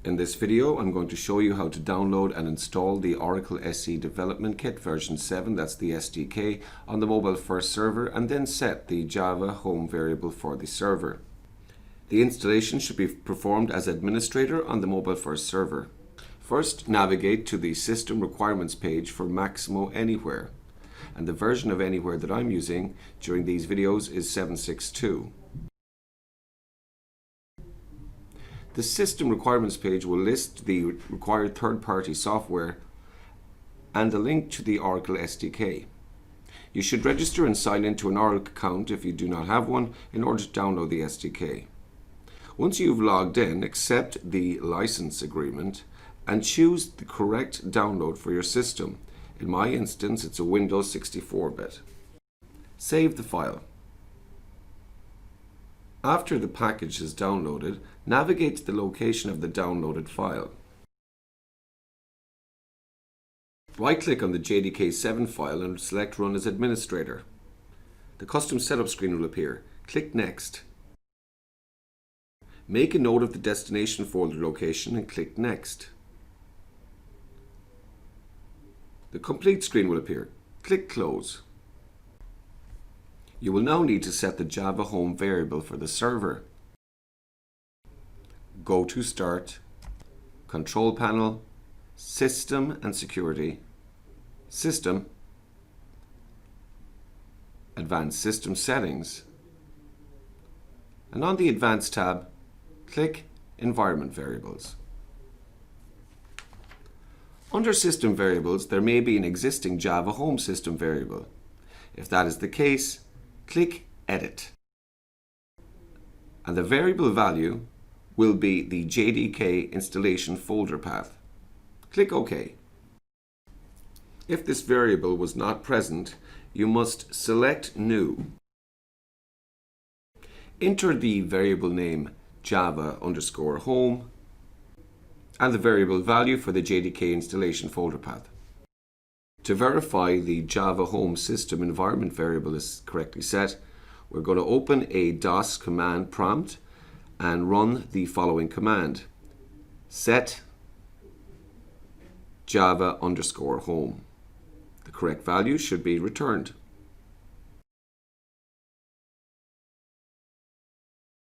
In this video, I'm going to show you how to download and install the Oracle SE Development Kit version 7, that's the SDK, on the MobileFirst server, and then set the Java home variable for the server. The installation should be performed as administrator on the MobileFirst server. First, navigate to the System Requirements page for Maximo Anywhere, and the version of Anywhere that I'm using during these videos is 7.6.2. The System Requirements page will list the required third-party software and a link to the Oracle SDK. You should register and sign into an Oracle account if you do not have one in order to download the SDK. Once you've logged in, accept the license agreement and choose the correct download for your system. In my instance, it's a Windows 64-bit. Save the file. After the package is downloaded, navigate to the location of the downloaded file. Right-click on the JDK7 file and select Run as Administrator. The custom setup screen will appear. Click Next. Make a note of the destination folder location and click Next. The complete screen will appear. Click Close. You will now need to set the Java home variable for the server. Go to Start, Control Panel, System and Security, System, Advanced System Settings, and on the Advanced tab, click Environment Variables. Under System Variables, there may be an existing Java home system variable. If that is the case, click Edit, and the variable value will be the JDK installation folder path. Click OK. If this variable was not present, you must select New. Enter the variable name Java_home and the variable value for the JDK installation folder path. To verify the Java home system environment variable is correctly set, we're going to open a DOS command prompt and run the following command: set Java_home. The correct value should be returned.